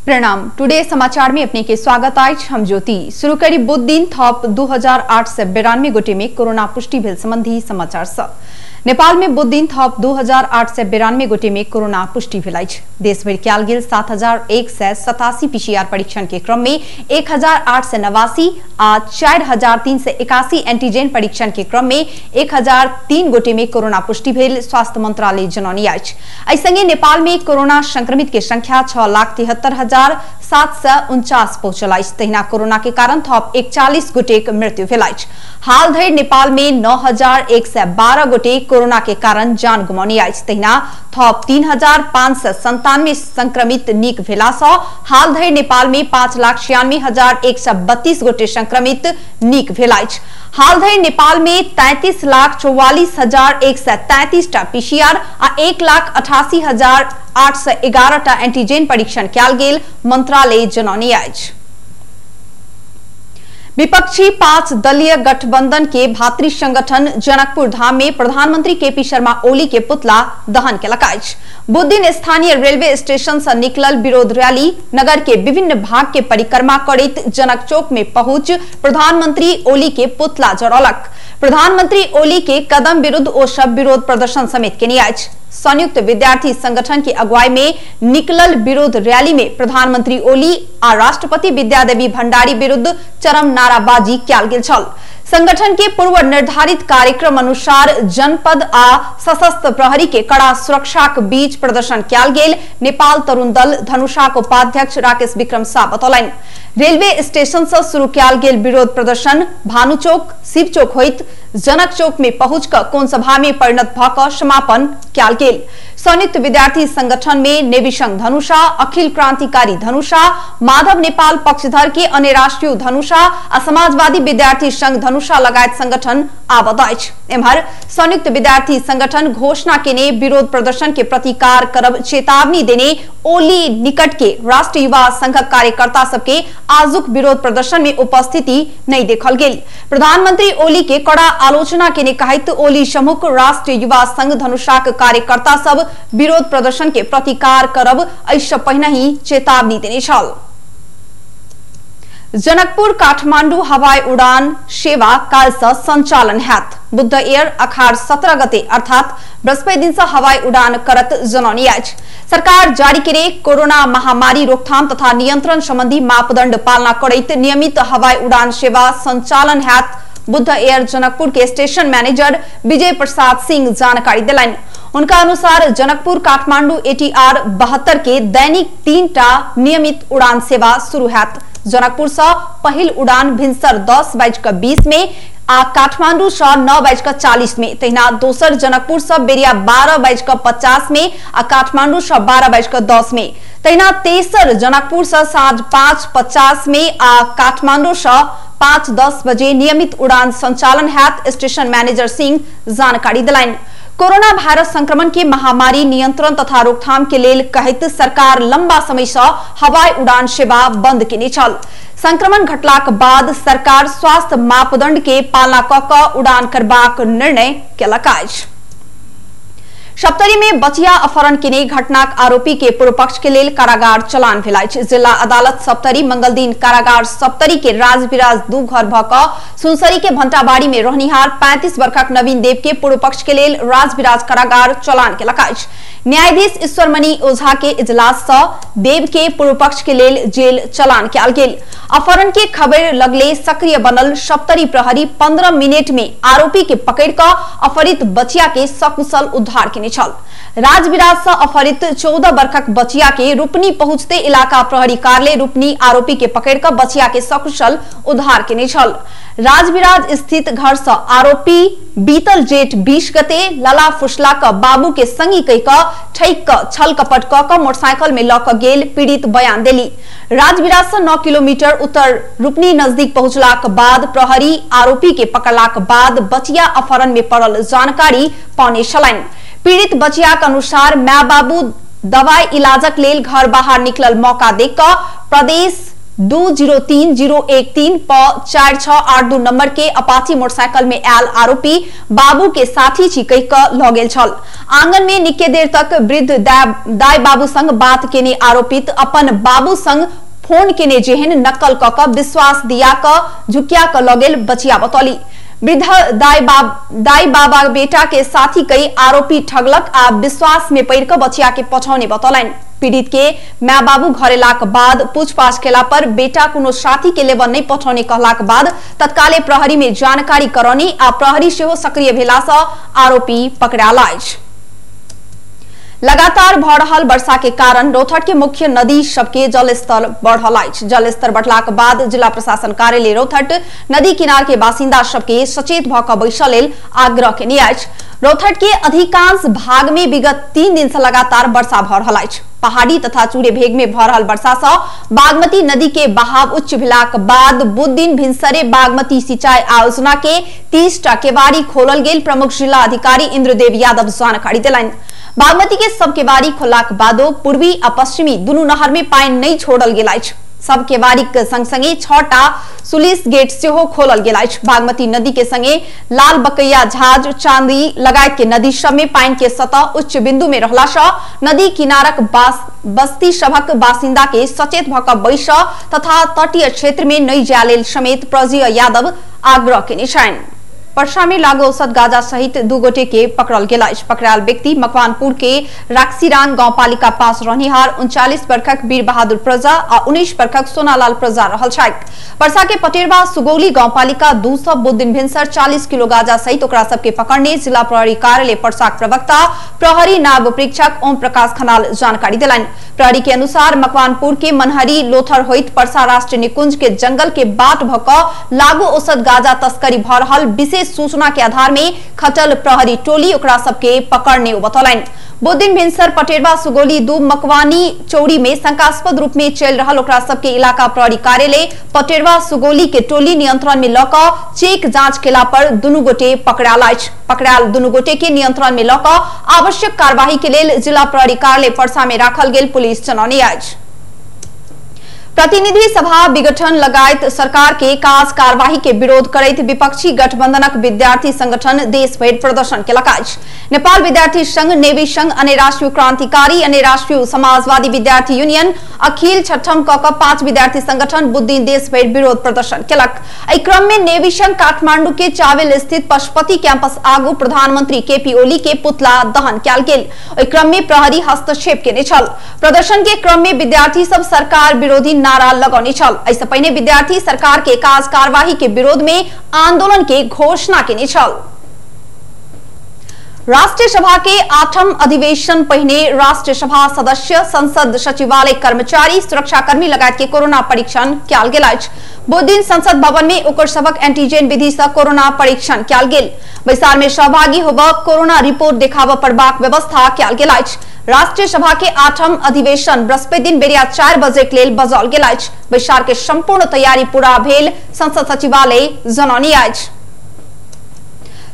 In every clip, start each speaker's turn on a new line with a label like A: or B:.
A: प्रणाम। टुडे समाचार में अपने के स्वागत आज हम ज्योति शुरू करी बुध दिन थप 2892 गोटे में कोरोना पुष्टि भेल संबंधी समाचार स नेपाल में बुध दिन थप 2892 गोटे में कोरोना पुष्टि भेल अछि। देश भरि कयल गेल 7187 पीसीआर परीक्षण के क्रम में 1889 आ 4381 एंटीजन परीक्षण के क्रम में 1003 गोटे में कोरोना पुष्टि भेल स्वास्थ्य मंत्रालय जनौने अछि। एहि संगे नेपाल में कोरोना संक्रमित के संख्या 6,73,749 पहुंचल अछि। तहिना कोरोना के कारण थप 41 गोटे मृत्यु भेल अछि। हाल धरि नेपाल में 9112 गोटे कोरोना के कारण जान गुमाउने अछि। तहिना थप 3597 संक्रमित नीक भेला सँ हाल धरि नेपाल में 5,96,132 गोटे संक्रमित नीक भेल अछि। हाल धरि नेपाल में 33,44,133 टा पीसीआर आ 1,88,811 टा एंटीजन परीक्षण कयल गेल मंत्रालय जनौने अछि। विपक्षी 5 दलीय गठबंधन के भातृ संगठन जनकपुर धाम में प्रधानमंत्री केपी शर्मा ओली के पुतला दहन केलक अछि। बुध दिन स्थानीय रेलवे स्टेशन से निकलल विरोध रैली नगर के विभिन्न भाग के परिक्रमा करैत जनक चौक में पहुंच प्रधानमंत्री ओली के पुतला जरौलक। प्रधानमंत्री ओली के कदम विरुद्ध ओ सब विरोध प्रदर्शन समेत केने अछि। संयुक्त विद्यार्थी संगठन की अगुवाई में निकलल विरोध रैली में प्रधानमंत्री ओली आ राष्ट्रपति विद्यादेवी भंडारी विरुद्ध चरम नाराबाजी कयल गेल छल। संगठन के पूर्व निर्धारित कार्यक्रम अनुसार जनपद आ सशस्त्र प्रहरी के कड़ा सुरक्षा के बीच प्रदर्शन कयल गेल। नेपाल तरुण दल धनुषा के उपाध्यक्ष राकेश विक्रम शाह बतौलनि रेलवे स्टेशन से शुरू कयल गेल विरोध प्रदर्शन भानु चौक शिव चौक होइत जनक चौक में पहुंच कर कोन सभा में परिणत भ क समापन कयल गेल। संयुक्त विद्यार्थी संगठन में नेवी संघ धनुषा, अखिल क्रांतिकारी धनुषा, माधव नेपाल पक्षधर के अन्य राष्ट्रीय धनुषा आ समाजवादी विद्यार्थी संघ धनुषा लगायत संगठन आबद्ध अछि। एम्हर संयुक्त विद्यार्थी संगठन घोषणा केने विरोध प्रदर्शन के प्रतिकार करब चेतावनी देने ओली निकट के राष्ट्रीय युवा संघ कार्यकर्ता सबके आजुक विरोध प्रदर्शन में उपस्थिति नहीं देखल गेल। प्रधानमंत्री ओली के कड़ा आलोचना केने कहैत ओली समूह राष्ट्रीय युवा संघ धनुषा के कार्यकर्ता सब विरोध प्रदर्शन के प्रतिकार करब एहिसँ पहिने ही चेतावनी देने छल। जनकपुर काठमांडू हवाई उड़ान सेवा काल से संचालन हैत। बुध एयर अखाड़ 17 गते अर्थात बृहस्पति दिन से हवाई उड़ान करत जनौने अछि। सरकार जारी करे कोरोना महामारी रोकथाम तथा नियंत्रण संबंधी मापदंड पालना करैत नियमित हवाई उड़ान सेवा संचालन हैत। बुध एयर जनकपुर के स्टेशन मैनेजर विजय प्रसाद सिंह जानकारी दिलनि। उनका अनुसार जनकपुर काठमांडू ATR 72 के दैनिक 3 टा नियमित उड़ान सेवा शुरू हैत। जनकपुर से पहिल उड़ान भिनसर 10:20 में आ काठमांडू से 9:40 में, तहिना दोसर जनकपुर से बेरिया 12:50 में आ काठमांडू से 12:10 में, तहिना तेसर जनकपुर से साँझ 5:50 में आ काठमांडू से 5:10 बजे नियमित उड़ान संचालन हैत। स्टेशन मैनेजर सिंह जानकारी दिलनि। कोरोना वायरस संक्रमण के महामारी नियंत्रण तथा रोकथाम के लेल कहैत सरकार लंबा समय से हवाई उड़ान सेवा बंद केने छल। संक्रमण घटलाक बाद सरकार स्वास्थ्य मापदंड के पालना क क उड़ान करबाक निर्णय केलक अछि। सप्तरी में बचिया अपहरण केने घटनाक आरोपी के पूर्व पक्ष के लेल कारागार चलान भेल अछि। जिला अदालत सप्तरी मंगल दिन कारागार सप्तरी के राजविराज 2 घर भ क सुनसरी के भंटाबाड़ी में रहनिहार 35 वर्षक नवीन देव के पूर्व पक्ष के लेल राजविराज कारागार चलान केलक अछि। न्यायाधीश ईश्वरमणि ओझा के इजलास से देव के पूर्व पक्ष के लेल जेल चलान कयल गेल। अपहरण के खबर लगले सक्रिय बनल सप्तरी प्रहरी 15 मिनट में आरोपी के पकड़ क अपहरित बचिया के सकुशल उद्धार केने छल। राजविराज से अपहरित 14 वर्षक बचिया के रूपनी पहुंचते इलाका प्रहरी कार्यालय रूपनी आरोपी के पकड़ क बचिया के सकुशल उद्धार केने छल। राजविराज स्थित घर से आरोपी बीतल जेठ 20 गते लला फुसला क बाबू के संगी कह क ठैक क छल कपट क मोटरसाइकिल में ल क गेल पीड़ित बयान देली। राजविराज से 9 किलोमीटर उत्तर रूपनी नजदीक पहुंचलाक बाद प्रहरी आरोपी के पकड़लाक बाद बचिया अपहरण में पड़ल जानकारी पाउने छलनि। पीड़ित बचिया के अनुसार माय बाबू दवाई इलाजक लेल घर बाहर निकलल मौका देख क प्रदेश 203013 प 4682 नंबर के अपाची मोटरसाइकिल में आयल आरोपी बाबू के साथी छिकै क लगेल छल। आंगन में निके देर तक वृद्ध दाई बाबू संग बात केने आरोपित अपन बाबू संग फोन केने जेहन नक्कल क विश्वास दिया क झुकिया क लगेल बचिया बतौली। वृद्ध दाई बाबा बेटा के साथी कई आरोपी ठगलक आ विश्वास में पैर क बचिया के पछौने बतौलन। पीड़ित के माँ बाबू घरे लाक बाद पूछपाछ केला पर बेटा कोनो साथी के लेबन नहीं पठौने कहलाक बाद तत्काले प्रहरी में जानकारी करौनी आ प्रहरी सेहो सक्रिय भेला सँ आरोपी पकड़ायल अछि। लगातार भ रहल वर्षा के कारण रौथट के मुख्य नदी सबके जलस्तर बढ़ल अछि। जलस्तर बढ़लाक बाद जिला प्रशासन कार्यालय रौथट नदी किनार के बासिंदा सबके सचेत भ क बैसल लेल आग्रह केने अछि। रौथट के अधिकांश भाग में विगत 3 दिन से लगातार वर्षा भ रहल अछि। पहाड़ी तथा चूड़े भेग में भ रहल वर्षा सँ बागमती नदी के बहाव उच्च भेलाक बाद बुध दिन भिनसरे बागमती सिंचाई आयोजना के 30 टा केवाड़ी खोलल गेल प्रमुख जिला अधिकारी इंद्रदेव यादव जानकारी देलनि। बागमती के सब केवाड़ी खोललाक बादो पूर्वी आ पश्चिमी दुनू नहर में पानी नहीं छोड़ल गेल अछि। सब केवाड़ी के संग संगे 6 टा सुलिस गेट सेहो खोलल गेल अछि। बागमती नदी के संगे लाल बकैया झाज चांदी लगायत के नदी सब में पानी के सतह उच्च बिंदु में रहला सँ नदी किनारक बस्ती सभक बासिंदा के सचेत भ क बैस तथा तटीय क्षेत्र में नहीं जाय लेल समेत प्रजीय यादव आग्रह केने छनि। पर्सा में लागू औषध गांजा सहित 2 गोटे के पकड़ल गेल अछि। पकड़ायल व्यक्ति मकवानपुर के राक्सीरांग गांवपालिका पास रहनिहार 39 वर्षक वीर बहादुर प्रजा आ 19 वर्षक सोनालाल प्रजा रहल छथि। पर्सा के पटेरवा सुगौली गांवपालिका 2 सौ बुध दिन भिनसर 40 किलो गांजा सहित ओकरा सबके पकड़ने जिला प्रहरी कार्यालय पर्साक प्रवक्ता प्रहरी नायब परीक्षक ओम प्रकाश खनाल जानकारी दिलनि। प्रहरी के अनुसार मकवानपुर के मनहरी लोथर होइत पर्सा राष्ट्रीय निकुंज के जंगल के बाट भ क लागू औषध गांजा तस्करी भ रहल विशेष सूचना के आधार में खटल प्रहरी टोली ओकरा सबके पकड़ने बतौलन। बुध दिन भिनसर पटेरवा सुगौली 2 मकवानी चौड़ी में शंकास्पद रूप में चल रहल ओकरा सबके इलाका प्रहरी कार्यालय पटेरवा सुगौली के टोली नियंत्रण में ल क चेक जांच केला पर दुनू गोटे पकड़ायल अछि। पकड़ायल दुनू गोटे के नियंत्रण में ल क आवश्यक कार्यवाही के लेल जिला प्रहरी कार्यालय पर्सा में राखल गेल पुलिस जनौने अछि। प्रतिनिधि सभा विघटन लगायत सरकार के काज कार्यवाही के विरोध करैत विपक्षी गठबंधनक विद्यार्थी संगठन देश भरि प्रदर्शन केलक अछि। नेपाल विद्यार्थी संघ, नेवी संघ, अन्य राष्ट्रीय क्रांतिकारी, अन्य राष्ट्रीय समाजवादी विद्यार्थी यूनियन, अखिल छठम क 5 विद्यार्थी संगठन बुध दिन देश भरि विरोध प्रदर्शन केलक। एहि क्रम में नेवी संघ काठमांडू के चावेल स्थित पशुपति कैंपस आगू प्रधानमंत्री केपी ओली के पुतला दहन कयल गेल। एहि क्रम में प्रहरी हस्तक्षेप केने छल। प्रदर्शन के क्रम में विद्यार्थी सब सरकार विरोधी नारा लगौने छल। ऐसे पहिने विद्यार्थी सरकार के काज कार्यवाही के विरोध में आंदोलन के घोषणा केने छल। राष्ट्रीय सभा के 8म अधिवेशन पहिने राष्ट्रीय सभा सदस्य, संसद सचिवालय कर्मचारी, सुरक्षाकर्मी लगायत के कोरोना परीक्षण कयल गेल अछि। बुध दिन संसद भवन में ओकर सबक एंटीजन विधि से कोरोना परीक्षण कयल गेल। बैसार में सहभागी होबऽ कोरोना रिपोर्ट देखाबऽ पड़बाक व्यवस्था कयल गेल अछि। राष्ट्रीय सभा के 8म अधिवेशन बृहस्पति दिन बेरिया 4 बजे के लेल बजाओल गेल अछि। बैसार के संपूर्ण तैयारी पूरा भेल संसद सचिवालय जनौने अछि।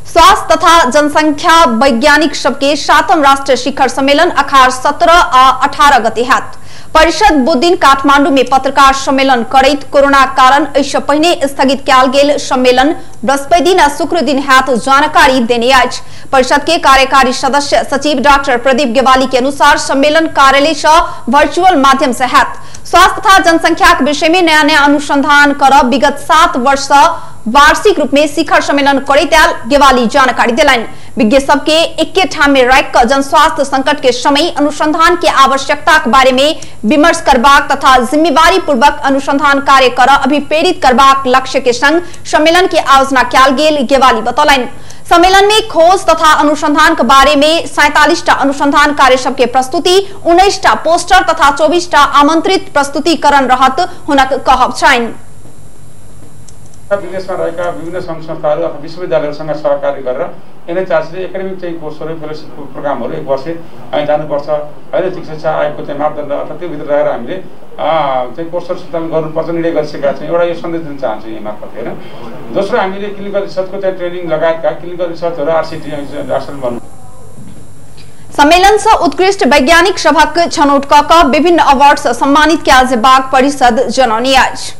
A: स्वास्थ्य तथा जनसंख्या वैज्ञानिक सबके 7म राष्ट्रीय शिखर सम्मेलन अखाड़ 17 आ 18 गते हैत। परिषद बुध दिन काठमांडू में पत्रकार सम्मेलन करैत कोरोना कारण एहिसँ पहिने स्थगित कयल गेल सम्मेलन बृहस्पति दिन आ शुक्र दिन हैत जानकारी देने अछि। परिषद के कार्यकारी सदस्य सचिव डॉक्टर प्रदीप गेवाली के अनुसार सम्मेलन कार्यालय से वर्चुअल माध्यम से हैत। स्वास्थ्य तथा जनसंख्या के विषय में नया नया अनुसंधान करब विगत 7 वर्ष से वार्षिक रूप में शिखर सम्मेलन करैत आयल गेवाली जानकारी दिलनि। विज्ञ सबके एके ठाम में राखि क जन स्वास्थ्य संकट के समय अनुसंधान के आवश्यकता के बारे में विमर्श करबाक तथा जिम्मेवारी पूर्वक अनुसंधान कार्य कर अभिप्रेरित करबाक लक्ष्य के संग सम्मेलन के आयोजना कयल गेल गेवाली बतौलनि। सम्मेलन में खोज तथा अनुसंधान के बारे में 47 टा अनुसंधान कार्य सबके प्रस्तुति, 19 टा पोस्टर तथा 24 टा आमंत्रित प्रस्तुतिकरण रहत हुनक कहब छनि।
B: विदेशमा रहेका विभिन्न संघ संस्थाहरू अथवा विश्वविद्यालयहरूसँग सहकारी गरेर एनएचआरसीले एकाडेमिक चाहिँ कोर्सहरू, फेलोसिप प्रोग्रामहरू 1 वर्ष हामी जानुपर्छ हैन। चिकित्सा आयोगको चाहिँ मापदण्ड अथवा त्यो भित्र रहेर हामीले चाहिँ कोर्सहरू सञ्चालन गर्नुपर्छ निर्णय गरिसकेका छौँ। एउटा यो सन्देश दिन चाहन्छु यहाँ मार्फत हैन। दोस्रो हामीले क्लिनिकल रिसर्चको चाहिँ ट्रेनिङ लगायतका क्लिनिकल रिसर्चहरू आरसीटी हासिल गर्नु।
A: सम्मेलन से उत्कृष्ट वैज्ञानिक सभक छनौट क विभिन्न अवार्ड से सम्मानित किया बाघ परिषद जनौनी आज।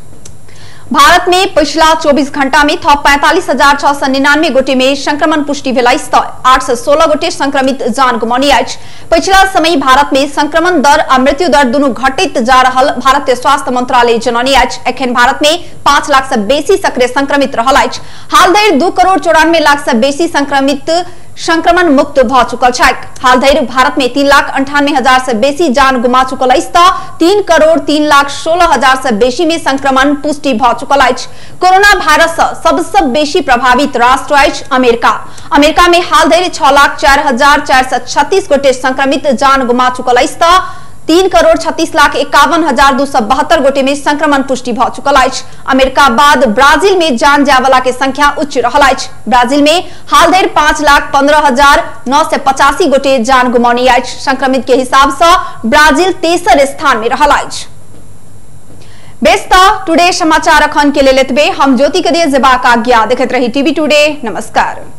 A: भारत में पिछला 24 घंटा में थप 45,699 गोटे में संक्रमण पुष्टि भेला 816 गोटे संक्रमित जान गुमानी आज। पिछला समय भारत में संक्रमण दर और मृत्यु दर दोनों घटित जा रहा भारतीय स्वास्थ्य मंत्रालय जनौनी आज। एखन भारत में 5 लाख से बेसी सक्रिय संक्रमित रहल आज। हाल धरि 2,94,00,000 से बेसी संक्रमित संक्रमण मुक्त भ चुकल छैक। हाल धरि भारत में 3,98,000 से बेसी जान गुमा चुकल अछि त 3,03,16,000 से बेसी में संक्रमण पुष्टि भ चुकल अछि। कोरोना वायरस सबसे बेसी प्रभावित राष्ट्र अछि अमेरिका। अमेरिका में हाल धरि 6,04,436 गोटे संक्रमित जान गुमा चुकल अछि त 3,36,51,272 गोटे में संक्रमण पुष्टि भ चुकल अछि। अमेरिका बाद ब्राजील में जान जाय वाला के संख्या उच्च रहल अछि। ब्राजील में हाल धरि 5,15,985 गोटे जान गुमानी अछि। संक्रमित के हिसाब से ब्राजील तेसर स्थान में रहल अछि। बेस्ता टुडे समाचार अखन के लेल एतबे। हम ज्योति के दे जेबाक आज्ञा। देखैत रही टीवी टुडे। नमस्कार।